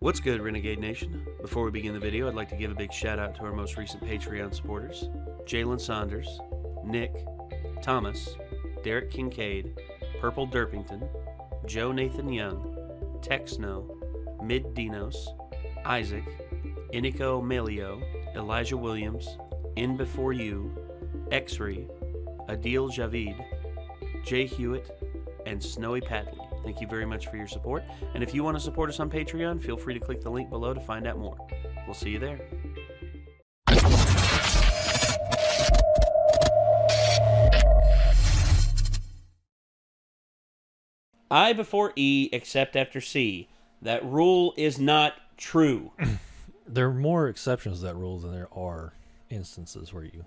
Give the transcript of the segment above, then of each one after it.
What's good, Renegade Nation? Before we begin the video, I'd like to give a big shout out to our most recent Patreon supporters: Jalen Saunders, Nick, Thomas, Derek Kincaid, Purple Derpington, Joe Nathan Young, Texno, Mid Dinos, Isaac, Inico Melio, Elijah Williams, In Before You, Xree, Adeel Javed, Jay Hewitt, and Snowy Padley. Thank you very much for your support, and if you want to support us on Patreon, feel free to click the link below to find out more. We'll see you there. I before E except after C. That rule is not true. There are more exceptions to that rule than there are instances where you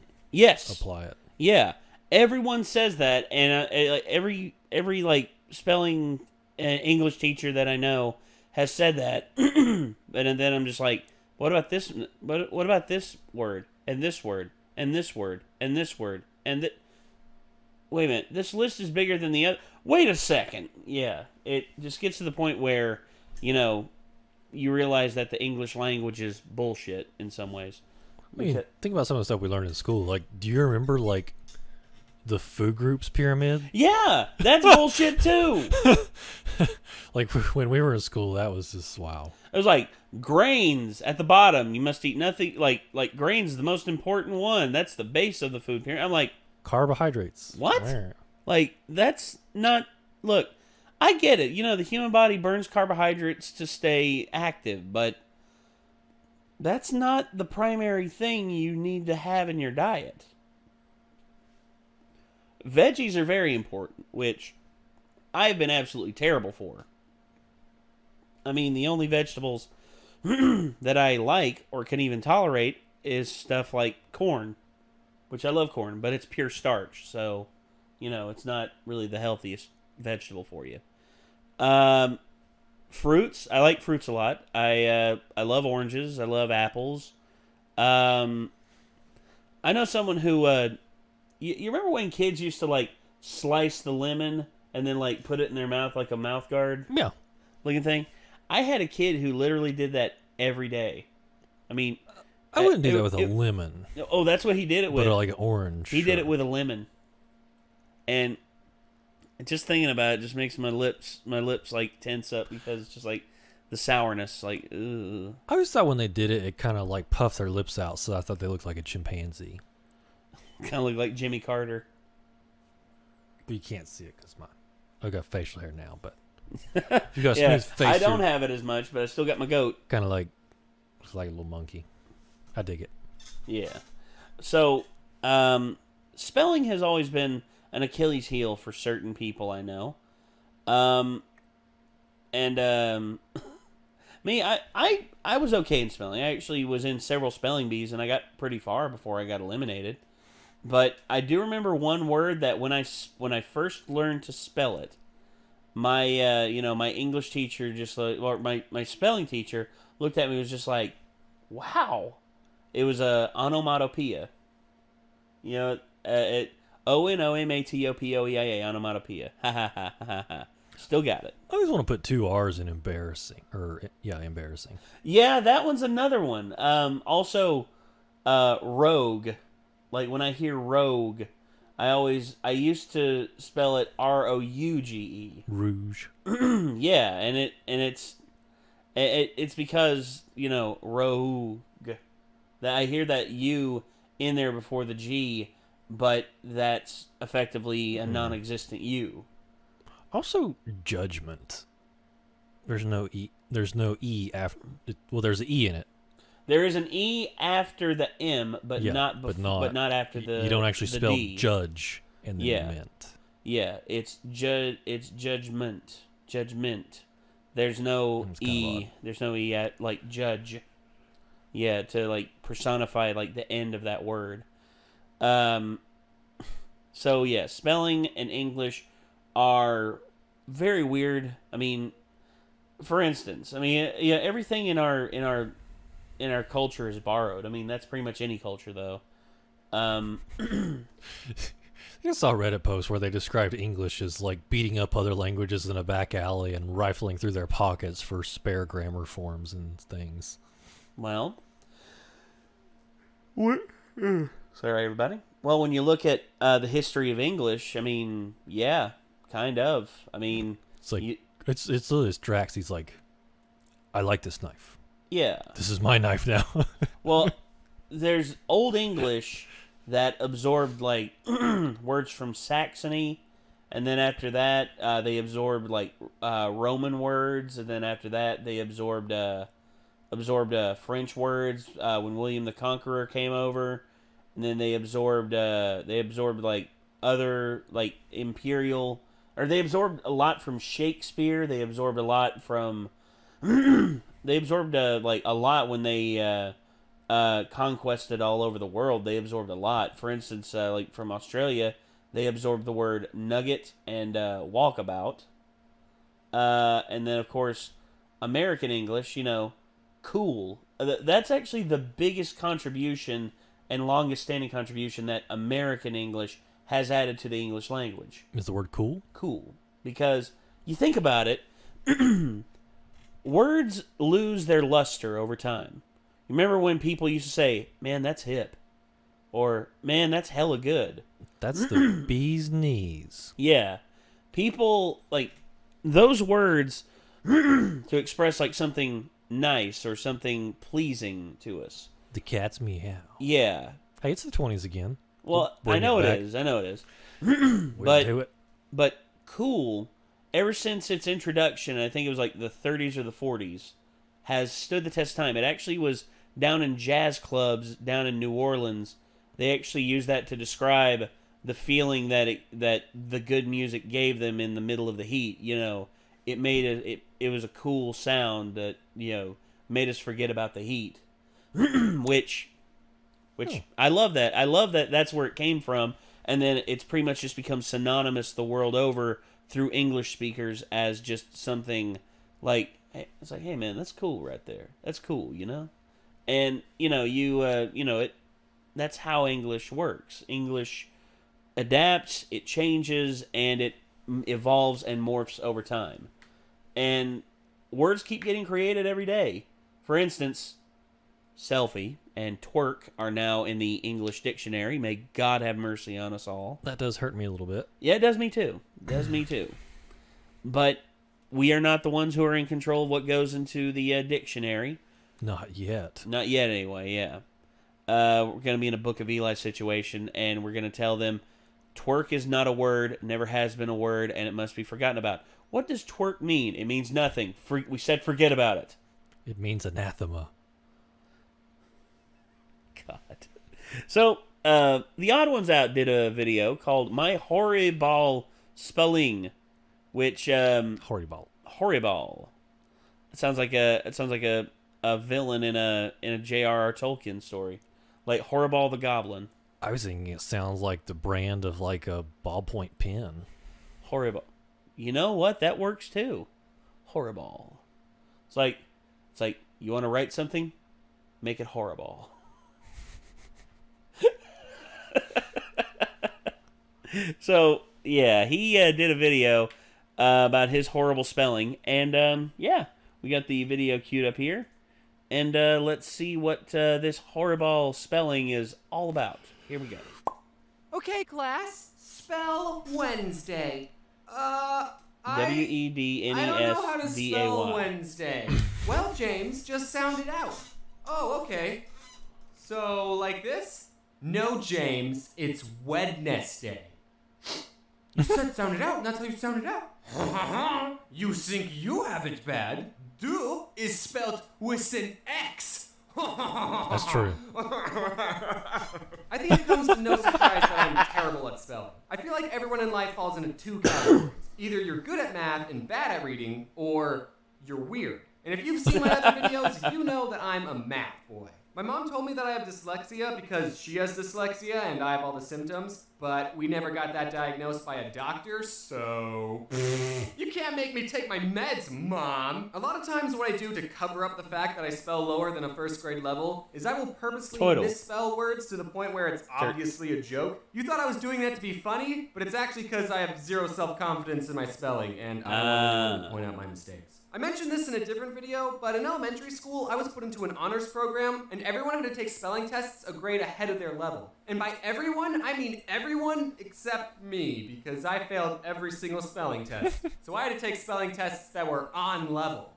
apply it. Yeah. Everyone says that, and every spelling English teacher that I know has said that. But and then I'm just like, what about this? What about this word and this word and this word and this word and that? Wait a minute, this list is bigger than the other. Wait a second. Yeah, it just gets to the point where you realize that the English language is bullshit in some ways. I mean, think about some of the stuff we learned in school. Like, do you remember the food groups pyramid? Yeah, that's bullshit too. Like when we were in school, that was just wow. It was like grains at the bottom. You must eat nothing. Like grains is the most important one. That's the base of the food pyramid. I'm like, carbohydrates. What? Right. Like, that's not. Look, I get it. The human body burns carbohydrates to stay active, but that's not the primary thing you need to have in your diet. Veggies are very important, which I've been absolutely terrible for. I mean, the only vegetables that I like or can even tolerate is stuff like corn, which I love corn, but it's pure starch, so, it's not really the healthiest vegetable for you. Fruits, I like fruits a lot. I love oranges. I love apples. I know someone who... You remember when kids used to, slice the lemon and then, put it in their mouth like a mouth guard? Yeah. Looking thing? I had a kid who literally did that every day. I mean... I wouldn't do that with a lemon. Oh, that's what he did it with. But like an orange. He did it with a lemon. And just thinking about it just makes my lips tense up because it's just the sourness, ugh. I always thought when they did it, it kind of puffed their lips out, so I thought they looked like a chimpanzee. Kind of look like Jimmy Carter. But you can't see it because I've got facial hair now, but you got a yeah, smooth face. I don't have it as much, but I still got my goat. Kind of it's like a little monkey. I dig it. Yeah. So, spelling has always been an Achilles heel for certain people I know. Me, I was okay in spelling. I actually was in several spelling bees, and I got pretty far before I got eliminated. But I do remember one word that when I first learned to spell it, my my English teacher or my spelling teacher looked at me and was just like, wow. It was a onomatopoeia. onomatopoeia, onomatopoeia. Ha ha ha ha ha. Still got it. I always want to put two R's in embarrassing. Embarrassing. Yeah, that one's another one. Also, rogue. Like when I hear rogue, I used to spell it R-O-U-G-E. Rouge. Yeah, and it's because rogue. That I hear that U in there before the G, but that's effectively a non-existent U. Also, judgment. There's no E. There's no E after. Well, there's an E in it. There is an E after the M, but not after the. You don't actually spell D. Judge in the mint. Yeah, it's judgment. Judgment. There's no E. There's no E at judge. Yeah, to personify the end of that word. So yeah, spelling and English are very weird. I mean, for instance, everything in our culture is borrowed. I mean, that's pretty much any culture though. You I saw a Reddit post where they described English as like beating up other languages in a back alley and rifling through their pockets for spare grammar forms and things. Well, sorry, everybody. Well, when you look at the history of English, I mean, yeah, kind of. I mean, it's like it's this Drax. He's like, I like this knife. Yeah, this is my knife now. Well, there's Old English that absorbed like words from Saxony, and then after that they absorbed like Roman words, and then after that they absorbed French words when William the Conqueror came over, and then they absorbed like other like imperial, or they absorbed a lot from Shakespeare. They absorbed a lot from they absorbed like a lot when they conquested all over the world. They absorbed a lot. For instance, like from Australia, they absorbed the word nugget and walkabout. And then, of course, American English, you know, cool. That's actually the biggest contribution and longest standing contribution that American English has added to the English language. Is the word cool? Cool. Because you think about it, words lose their luster over time. Remember when people used to say, man, that's hip. Or, man, that's hella good. That's the bee's knees. Yeah. People, like, those words to express, like, something nice or something pleasing to us. The cat's meow. Yeah. Hey, it's the 20s again. Well, I know it is. I know it is. But cool, ever since its introduction, I think it was like the 30s or the 40s, has stood the test of time. It actually was down in jazz clubs down in New Orleans. They actually used that to describe the feeling that the good music gave them in the middle of the heat. You know, it made it was a cool sound that, you know, made us forget about the heat. which I love that. I love that that's where it came from, and then it's pretty much just become synonymous the world over through English speakers as just something like, it's like, hey man, that's cool right there. That's cool, you know? And you know, that's how English works. English adapts, it changes, and it evolves and morphs over time. And words keep getting created every day. For instance, selfie and twerk are now in the English dictionary. May God have mercy on us all. That does hurt me a little bit. Yeah, it does me too. It does me too. But we are not the ones who are in control of what goes into the dictionary. Not yet. Not yet, anyway, yeah. We're going to be in a Book of Eli situation, and we're going to tell them twerk is not a word, never has been a word, and it must be forgotten about. What does twerk mean? It means nothing. We said forget about it. It means anathema. God. So, the Odd Ones Out did a video called My Horibal Speling, which Horibal. It sounds like a villain in a J.R.R. Tolkien story, like Horibal the Goblin. I was thinking it sounds like the brand of like a ballpoint pen. Horibal. You know what? That works too. Horibal. It's like you want to write something, make it horrible. So yeah, he did a video about his horrible spelling, and yeah, we got the video queued up here, and let's see what this horrible spelling is all about. Here we go. Okay, class, spell Wednesday. Wednesday. I don't know how to spell Wednesday. Well, James, just sound it out. Oh, okay. So, like this? No, James, it's Wednesday. You said sound it out, and that's how you sound it out. You think you have it bad? Do is spelled with an X. That's true. I think it comes to no surprise that I'm terrible at spelling. I feel like everyone in life falls into two categories. Either you're good at math and bad at reading, or you're weird. And if you've seen my other videos, you know that I'm a math boy. My mom told me that I have dyslexia because she has dyslexia and I have all the symptoms, but we never got that diagnosed by a doctor, so... You can't make me take my meds, Mom! A lot of times what I do to cover up the fact that I spell lower than a first grade level is I will purposely misspell words to the point where it's obviously a joke. You thought I was doing that to be funny, but it's actually because I have zero self-confidence in my spelling, and I don't want to point out my mistakes. I mentioned this in a different video, but in elementary school, I was put into an honors program, and everyone had to take spelling tests a grade ahead of their level. And by everyone, I mean everyone except me, because I failed every single spelling test. So I had to take spelling tests that were on level.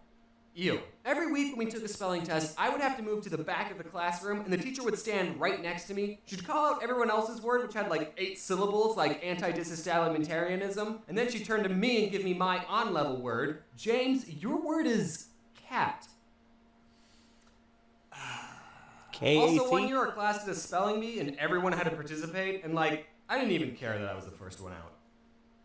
Ew. Every week when we took a spelling test, I would have to move to the back of the classroom, and the teacher would stand right next to me. She'd call out everyone else's word, which had like 8 syllables, like anti-disestablimentarianism, and then she'd turn to me and give me my on-level word. James, your word is cat. K-A-T? Also, one year our class did a spelling bee, and everyone had to participate, and like, I didn't even care that I was the first one out.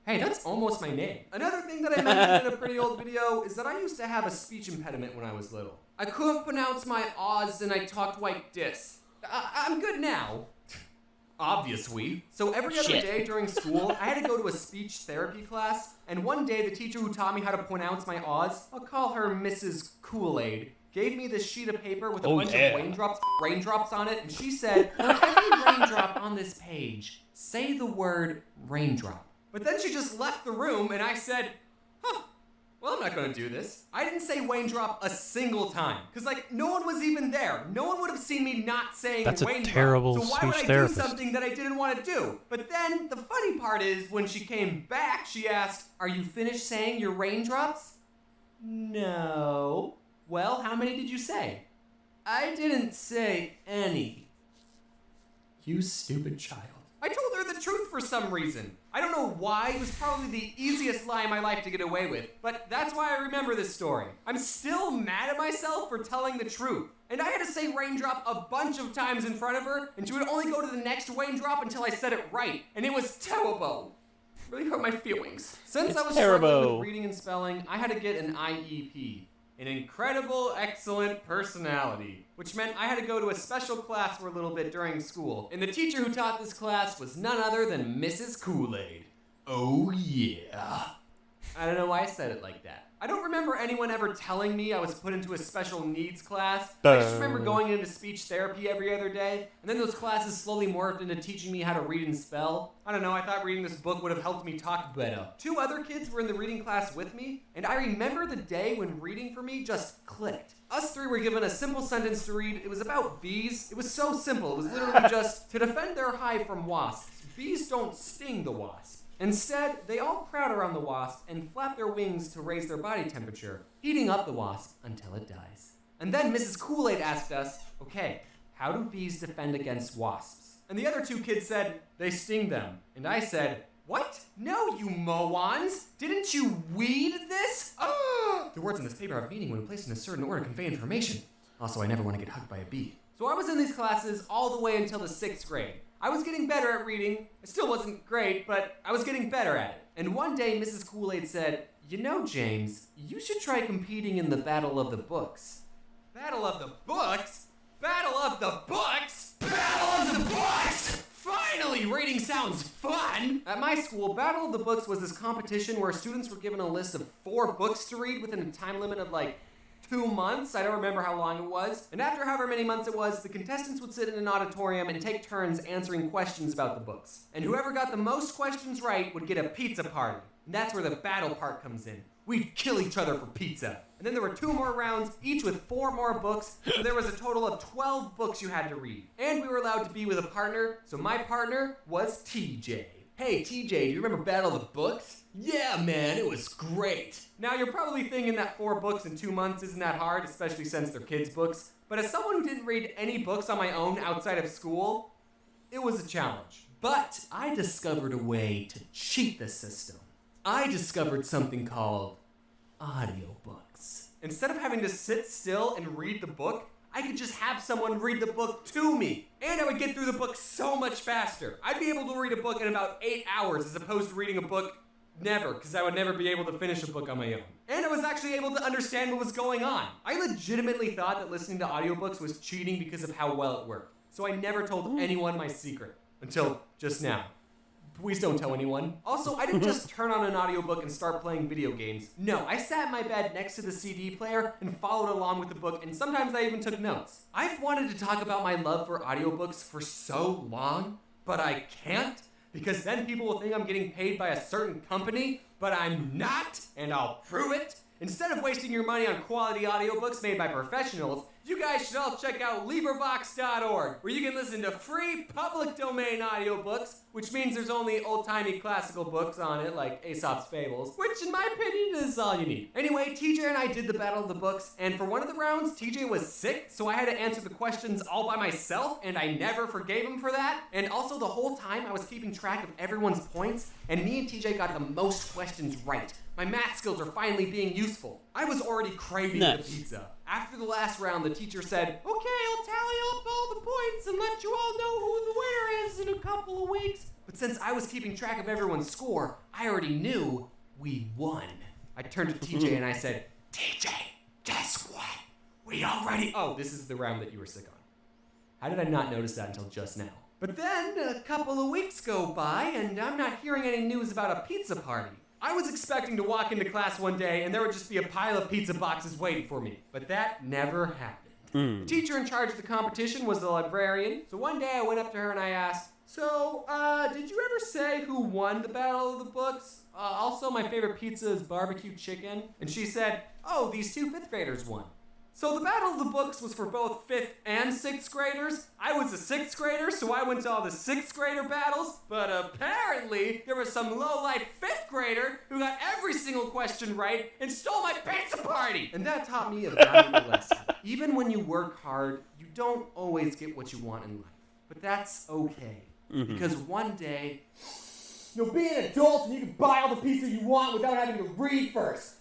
Hey, that's almost my name. Another thing that I mentioned in a pretty old video is that I used to have a speech impediment when I was little. I couldn't pronounce my O's and I talked like this. I'm good now. Obviously. So every other day during school, I had to go to a speech therapy class, and one day the teacher who taught me how to pronounce my O's, I'll call her Mrs. Kool-Aid, gave me this sheet of paper with a bunch of raindrops on it, and she said, for every raindrop on this page, say the word raindrop. But then she just left the room, and I said, well, I'm not going to do this. I didn't say raindrop a single time, because, like, no one was even there. No one would have seen me not saying raindrop. That's a terrible So why would I therapist. do something that I didn't want to do? But then, the funny part is, when she came back, she asked, are you finished saying your raindrops? No. Well, how many did you say? I didn't say any. You stupid child. I told her the truth for some reason. I don't know why. It was probably the easiest lie in my life to get away with, but that's why I remember this story. I'm still mad at myself for telling the truth. And I had to say raindrop a bunch of times in front of her, and she would only go to the next raindrop until I said it right. And it was terrible. It really hurt my feelings. Since I was struggling with reading and spelling, I had to get an IEP. An incredible, excellent personality, which meant I had to go to a special class for a little bit during school. And the teacher who taught this class was none other than Mrs. Kool-Aid. Oh yeah. I don't know why I said it like that. I don't remember anyone ever telling me I was put into a special needs class. I just remember going into speech therapy every other day, and then those classes slowly morphed into teaching me how to read and spell. I don't know, I thought reading this book would have helped me talk better. 2 other kids were in the reading class with me, and I remember the day when reading for me just clicked. Us 3 were given a simple sentence to read. It was about bees. It was so simple. It was literally just, to defend their hive from wasps, bees don't sting the wasp. Instead, they all crowd around the wasp and flap their wings to raise their body temperature, heating up the wasp until it dies. And then Mrs. Kool-Aid asked us, okay, how do bees defend against wasps? And the other 2 kids said, they sting them. And I said, what? No, you moans! Didn't you weed this? The words in this paper have meaning when placed in a certain order convey information. Also, I never want to get hugged by a bee. So I was in these classes all the way until the 6th grade. I was getting better at reading. It still wasn't great, but I was getting better at it. And one day, Mrs. Kool-Aid said, you know, James, you should try competing in the Battle of the Books. Battle of the Books? Battle of the Books? Battle of the Books! Finally, reading sounds fun! At my school, Battle of the Books was this competition where students were given a list of 4 books to read within a time limit of like 2 months. I don't remember how long it was. And after however many months it was, the contestants would sit in an auditorium and take turns answering questions about the books. And whoever got the most questions right would get a pizza party. And that's where the battle part comes in. We'd kill each other for pizza. And then there were 2 more rounds, each with 4 more books, so there was a total of 12 books you had to read. And we were allowed to be with a partner, so my partner was TJ. Hey TJ, do you remember Battle of the Books? Yeah man, it was great. Now you're probably thinking that 4 books in 2 months isn't that hard, especially since they're kids' books. But as someone who didn't read any books on my own outside of school, it was a challenge. But I discovered a way to cheat the system. I discovered something called audiobooks. Instead of having to sit still and read the book, I could just have someone read the book to me. And I would get through the book so much faster. I'd be able to read a book in about 8 hours as opposed to reading a book Never, because I would never be able to finish a book on my own. And I was actually able to understand what was going on. I legitimately thought that listening to audiobooks was cheating because of how well it worked. So I never told anyone my secret. Until just now. Please don't tell anyone. Also, I didn't just turn on an audiobook and start playing video games. No, I sat in my bed next to the CD player and followed along with the book, and sometimes I even took notes. I've wanted to talk about my love for audiobooks for so long, but I can't, because then people will think I'm getting paid by a certain company, but I'm not, and I'll prove it. Instead of wasting your money on quality audiobooks made by professionals, you guys should all check out LibriVox.org, where you can listen to free public domain audiobooks, which means there's only old-timey classical books on it, like Aesop's Fables, which in my opinion is all you need. Anyway, TJ and I did the Battle of the Books, and for one of the rounds, TJ was sick, so I had to answer the questions all by myself, and I never forgave him for that. And also the whole time I was keeping track of everyone's points, and me and TJ got the most questions right. My math skills are finally being useful. I was already craving the pizza. After the last round, the teacher said, "Okay, I'll tally up all the points and let you all know who the winner is in a couple of weeks." But since I was keeping track of everyone's score, I already knew we won. I turned to TJ and I said, "TJ, guess what? We already..." Oh, this is the round that you were sick on. How did I not notice that until just now? But then a couple of weeks go by and I'm not hearing any news about a pizza party. I was expecting to walk into class one day and there would just be a pile of pizza boxes waiting for me, but that never happened. The teacher in charge of the competition was the librarian, so one day I went up to her and I asked, "So, did you ever say who won the Battle of the Books? Also, my favorite pizza is barbecue chicken." And she said, "Oh, these two 5th graders won." So the Battle of the Books was for both 5th and 6th graders. I was a 6th grader, so I went to all the 6th grader battles, but apparently there was some low-life 5th grader who got every single question right and stole my pizza party. And that taught me a valuable lesson. Even when you work hard, you don't always get what you want in life. But that's okay, because one day you'll be an adult and you can buy all the pizza you want without having to read first.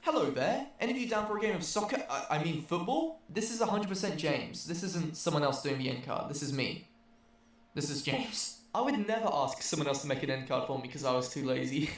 Hello there. Any of you down for a game of soccer? I mean football? This is 100% James. This isn't someone else doing the end card. This is me. This is James. I would never ask someone else to make an end card for me because I was too lazy.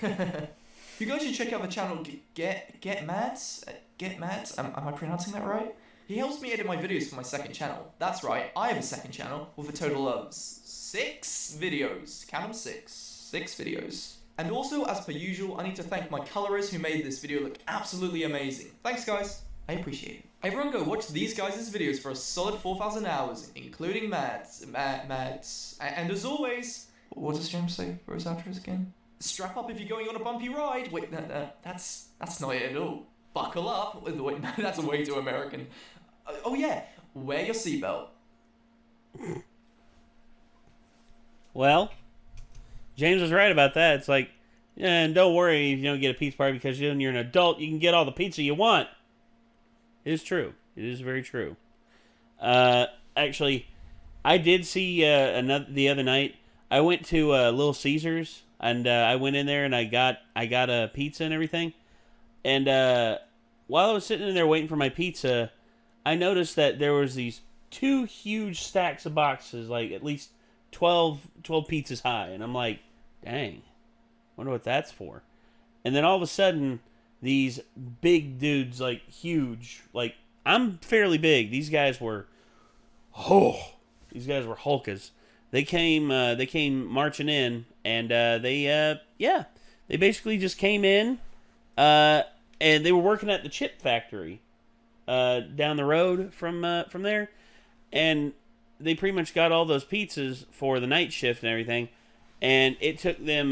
You guys should check out the channel Get Mads? Get Mads? Am I pronouncing that right? He helps me edit my videos for my second channel. That's right, I have a second channel with a total of 6 videos. Count them 6. 6 videos. And also, as per usual, I need to thank my colorers who made this video look absolutely amazing. Thanks, guys. I appreciate it. Everyone go watch these guys' videos for a solid 4,000 hours, including Mads. And as always, what does James say for his outros again? Strap up if you're going on a bumpy ride. Wait, that's not it at all. Buckle up. Wait, that's way too American. Oh yeah, wear your seatbelt. Well, James was right about that. It's like, and don't worry if you don't get a pizza party because when you're an adult, you can get all the pizza you want. It is true. It is very true. Actually, I did see the other night. I went to Little Caesars and I went in there and I got a pizza and everything. And while I was sitting in there waiting for my pizza, I noticed that there was these 2 huge stacks of boxes, like at least 12 pizzas high, and I'm like, dang, wonder what that's for. And then all of a sudden, these big dudes, like huge, like I'm fairly big. These guys were hulkas. They came marching in, and they basically just came in, and they were working at the chip factory, down the road from there, and they pretty much got all those pizzas for the night shift and everything, and it took them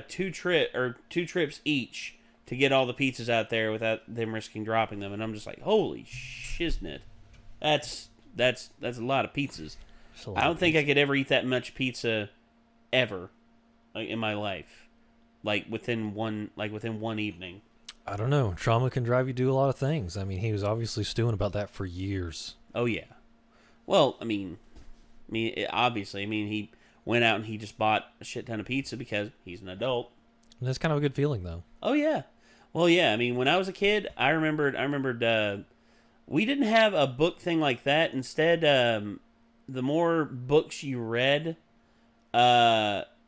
2 trips each to get all the pizzas out there without them risking dropping them. And I'm just like, holy shiznit, that's a lot of pizzas. I don't think I could ever eat that much pizza ever, like in my life, like within one evening. I don't know. Trauma can drive you to do a lot of things. I mean, he was obviously stewing about that for years. Oh yeah. Well, obviously, he went out and he just bought a shit ton of pizza because he's an adult. And that's kind of a good feeling, though. Oh yeah. Well, yeah. When I was a kid, I remembered. We didn't have a book thing like that. Instead, the more books you read,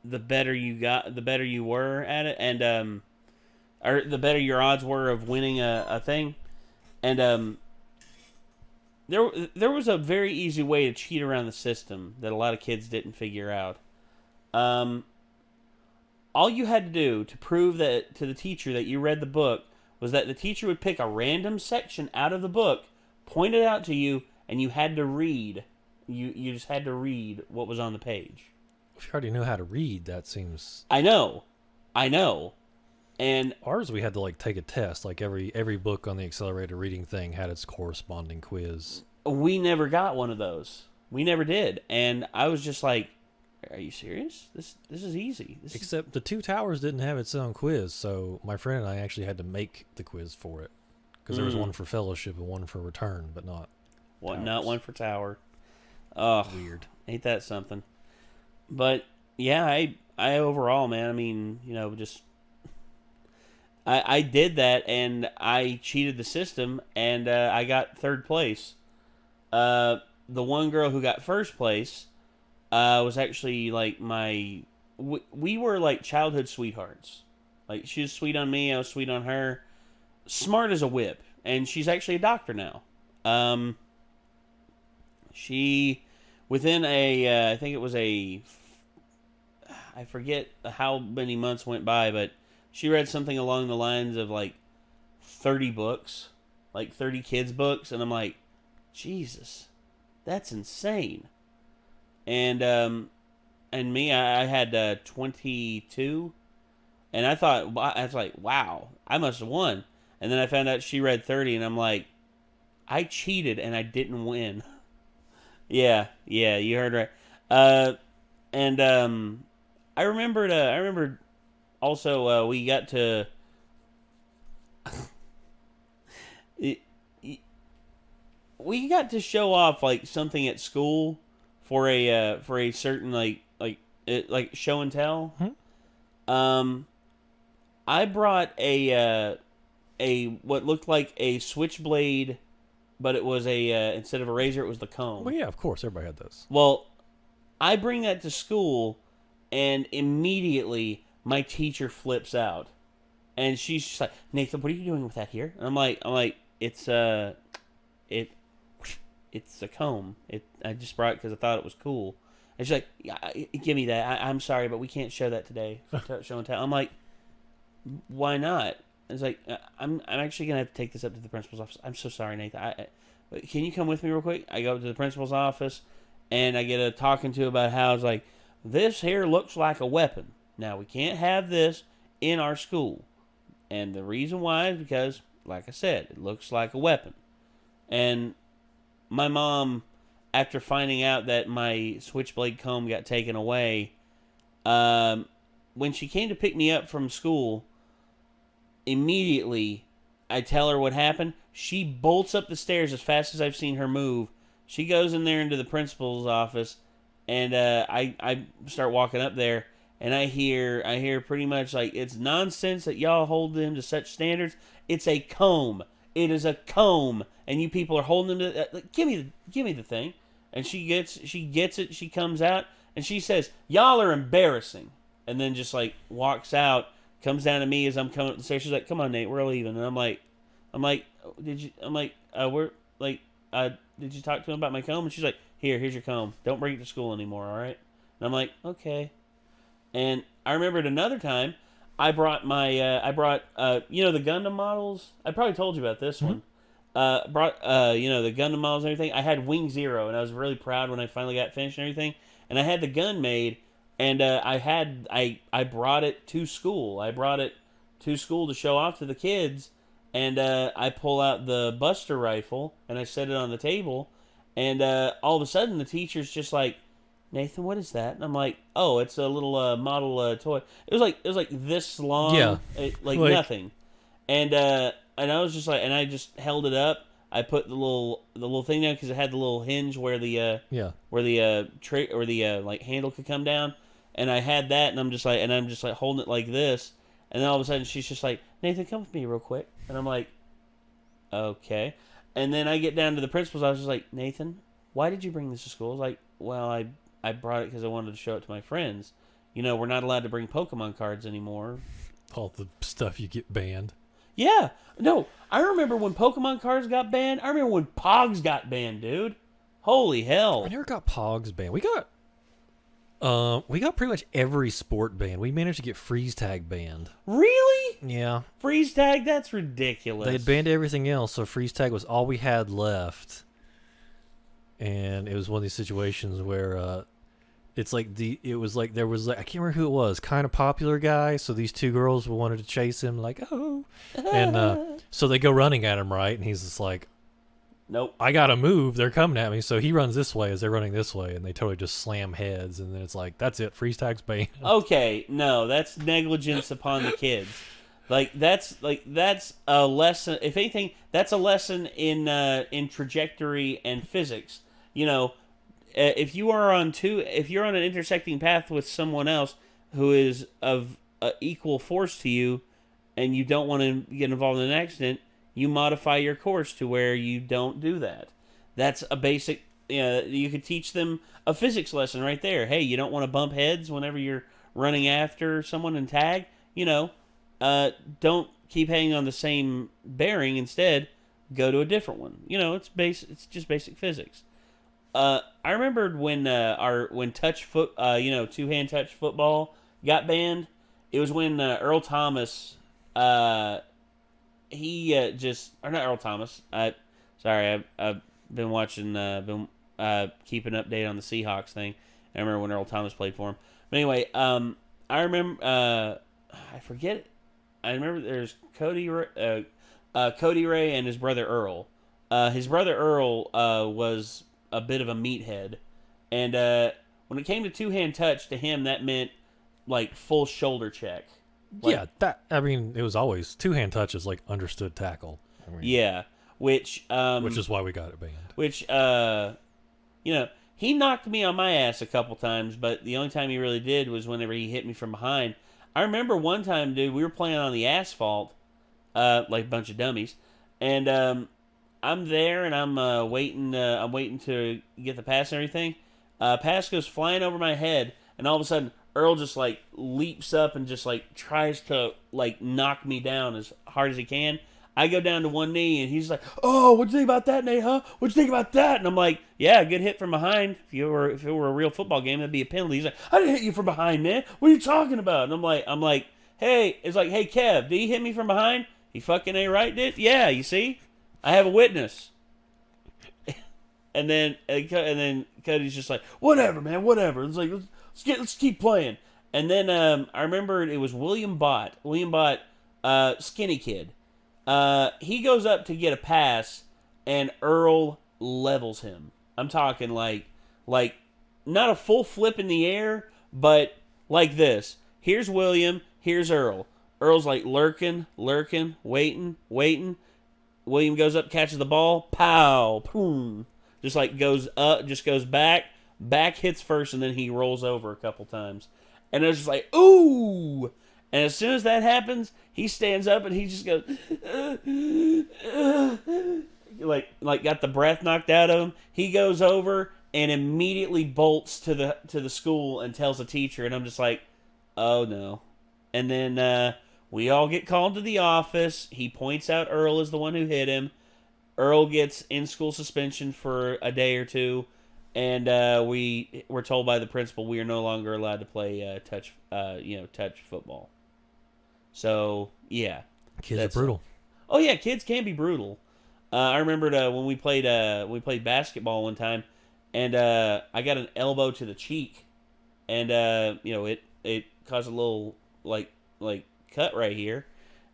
the better you got, the better you were at it, and or the better your odds were of winning a thing. And there was a very easy way to cheat around the system that a lot of kids didn't figure out. All you had to do to prove that to the teacher that you read the book was that the teacher would pick a random section out of the book, point it out to you, and you had to read. You just had to read what was on the page. If you already knew how to read, that seems... I know. And ours, we had to like take a test. Like every book on the accelerated reading thing had its corresponding quiz. we never got one of those. We never did. And I was just like, are you serious? This is easy. Except the Two Towers didn't have its own quiz, so my friend and I actually had to make the quiz for it. Because there was one for Fellowship and one for Return, but not not one for Tower. Oh, weird. Ain't that something? But yeah, I overall, man, I mean, you know, just I did that and I cheated the system and I got third place. The one girl who got first place was actually like we were like childhood sweethearts. Like she was sweet on me, I was sweet on her. Smart as a whip, and she's actually a doctor now. She, within I think it was I forget how many months went by, but she read something along the lines of like 30 books, like 30 kids' books, and I'm like, Jesus, that's insane. And me, I had 22, and I was like, wow, I must have won. And then I found out she read 30, and I'm like, I cheated and I didn't win. Yeah, you heard right. I remembered also we got to we got to show off like something at school for a certain like show and tell. I brought a what looked like a switchblade, but it was instead of a razor, it was the comb. Well, yeah, of course, everybody had those. Well, I bring that to school, and immediately my teacher flips out, and she's just like, Nathan, what are you doing with that here? And I'm like, it's a comb. I just brought it because I thought it was cool. And she's like, yeah, give me that. I'm sorry, but we can't show that today. Show and tell. I'm like, why not? It's like, I'm actually going to have to take this up to the principal's office. I'm so sorry, Nathan. Can you come with me real quick? I go up to the principal's office, and I get a talking to about how it's like, this here looks like a weapon. Now, we can't have this in our school. And the reason why is because, like I said, it looks like a weapon. And my mom, after finding out that my switchblade comb got taken away, when she came to pick me up from school, immediately I tell her what happened. She bolts up the stairs as fast as I've seen her move. She goes in there into the principal's office, and I start walking up there, and I hear pretty much like, it's nonsense that y'all hold them to such standards. It's a comb. It is a comb, and you people are holding them to. Give me the thing. And she gets it. She comes out and she says, "Y'all are embarrassing," and then just like walks out. Comes down to me as I'm coming up the stairs. She's like, "Come on, Nate, we're leaving." And I'm like, did you talk to him about my comb? And she's like, here's your comb. Don't bring it to school anymore, all right? And I'm like, okay. And I remembered another time, I brought the Gundam models. I probably told you about this one. The Gundam models and everything. I had Wing Zero, and I was really proud when I finally got finished and everything. And I had the gun made. And I brought it to school. I brought it to school to show off to the kids. And I pull out the Buster rifle and I set it on the table. And all of a sudden the teacher's just like, "Nathan, what is that?" And I'm like, "Oh, it's a little model toy." It was like this long, yeah, like nothing. And I was just like, and I just held it up. I put the little thing down because it had the little hinge where the handle could come down. And I had that, and I'm just like holding it like this, and then all of a sudden she's just like, "Nathan, come with me real quick," and I'm like, "Okay," and then I get down to the principal's office. I was like, "Nathan, why did you bring this to school?" I was like, "Well, I brought it because I wanted to show it to my friends," we're not allowed to bring Pokemon cards anymore. All the stuff you get banned. Yeah. No, I remember when Pokemon cards got banned. I remember when Pogs got banned, dude. Holy hell. I never got Pogs banned. We got pretty much every sport banned. We managed to get freeze tag banned. Really? Yeah. Freeze tag? That's ridiculous. They had banned everything else, so freeze tag was all we had left. And it was one of these situations where I can't remember who it was, kind of popular guy, so these two girls wanted to chase him like, oh. And so they go running at him, right? And he's just like, nope. I gotta move. They're coming at me. So he runs this way as they're running this way, and they totally just slam heads. And then it's like, that's it. Freeze tag's banned. Okay, no, that's negligence upon the kids. That's a lesson. If anything, that's a lesson in trajectory and physics. If you're on an intersecting path with someone else who is of equal force to you, and you don't want to get involved in an accident, you modify your course to where you don't do that. That's a basic. You could teach them a physics lesson right there. Hey, you don't want to bump heads whenever you're running after someone in tag. Don't keep hanging on the same bearing. Instead, go to a different one. It's just basic physics. I remembered when two-hand touch football got banned. It was when Earl Thomas. Not Earl Thomas. I've been watching, keeping update on the Seahawks thing. I remember when Earl Thomas played for him. But anyway, I remember, I forget. I remember there's Cody Ray and his brother Earl. His brother Earl was a bit of a meathead, and when it came to two-hand touch, to him that meant like full shoulder check. It was always two-hand touch is like understood tackle. Which is why we got it banned. Which he knocked me on my ass a couple times, but the only time he really did was whenever he hit me from behind. I remember one time, dude, we were playing on the asphalt, like a bunch of dummies, and I'm there and I'm waiting to get the pass and everything. Pass goes flying over my head, and all of a sudden Earl just like leaps up and just like tries to like knock me down as hard as he can. I go down to one knee, and he's like, "Oh, what'd you think about that, Nate? Huh? What'd you think about that?" And I'm like, "Yeah, good hit from behind. If it were a real football game, that'd be a penalty." He's like, "I didn't hit you from behind, man. What are you talking about?" And I'm like, "Hey, hey, Kev, did he hit me from behind? He fucking ain't right, did? Yeah, you see, I have a witness." and then Cody's just like, "Whatever, man, whatever." It's like, let's keep playing. And then I remember it was William Bott, skinny kid. He goes up to get a pass, and Earl levels him. I'm talking like not a full flip in the air, but like this. Here's William, here's Earl. Earl's like lurking, waiting. William goes up, catches the ball, pow, boom. Just like goes up, just goes back hits first, and then he rolls over a couple times. And it was just like, ooh! And as soon as that happens, he stands up and he just goes, like got the breath knocked out of him. He goes over and immediately bolts to the school and tells the teacher. And I'm just like, oh no. And then we all get called to the office. He points out Earl is the one who hit him. Earl gets in-school suspension for a day or two. And we were told by the principal we are no longer allowed to play touch football. So yeah, kids are brutal. Oh yeah, kids can be brutal. I remembered when we played basketball one time, and I got an elbow to the cheek, and it caused a little like cut right here,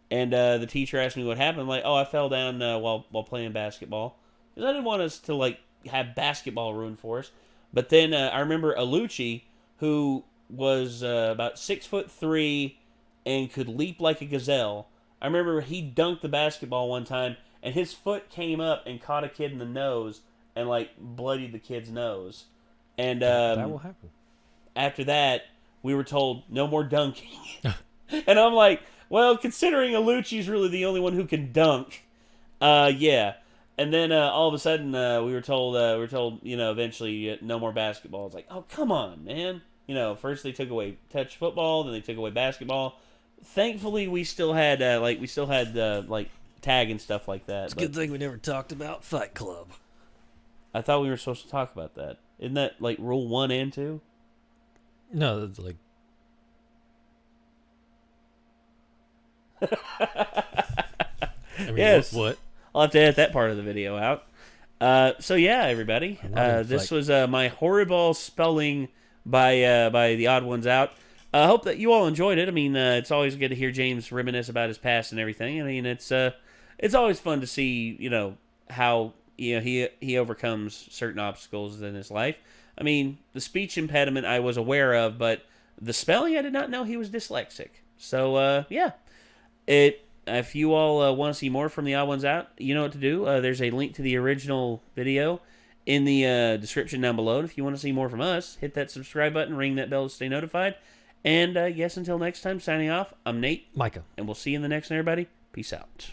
and the teacher asked me what happened. I'm like, oh, I fell down while playing basketball, because I didn't want us to like have basketball ruined for us. But then I remember Acoleyte, who was about 6'3" and could leap like a gazelle. I remember he dunked the basketball one time, and his foot came up and caught a kid in the nose and like bloodied the kid's nose. And that will happen. After that, we were told no more dunking. And I'm like, well, considering Acoleyte's really the only one who can dunk, yeah. And then all of a sudden, we were told, eventually no more basketball. It's like, oh, come on, man. first they took away touch football, then they took away basketball. Thankfully, we still had tag and stuff like that. It's a good thing we never talked about Fight Club. I thought we were supposed to talk about that. Isn't that like rule 1 and 2? No, that's like. I mean, yes. What? I'll have to edit that part of the video out. So yeah, everybody, this was my Horibal spelling by the Odd Ones Out. I hope that you all enjoyed it. I mean, it's always good to hear James reminisce about his past and everything. I mean, it's always fun to see how he overcomes certain obstacles in his life. I mean, the speech impediment I was aware of, but the spelling I did not know he was dyslexic. So yeah, if you all want to see more from the Odd Ones Out, you know what to do. There's a link to the original video in the description down below. And if you want to see more from us, hit that subscribe button, ring that bell to stay notified. And I guess until next time, signing off, I'm Nate. Micah. And we'll see you in the next one, everybody. Peace out.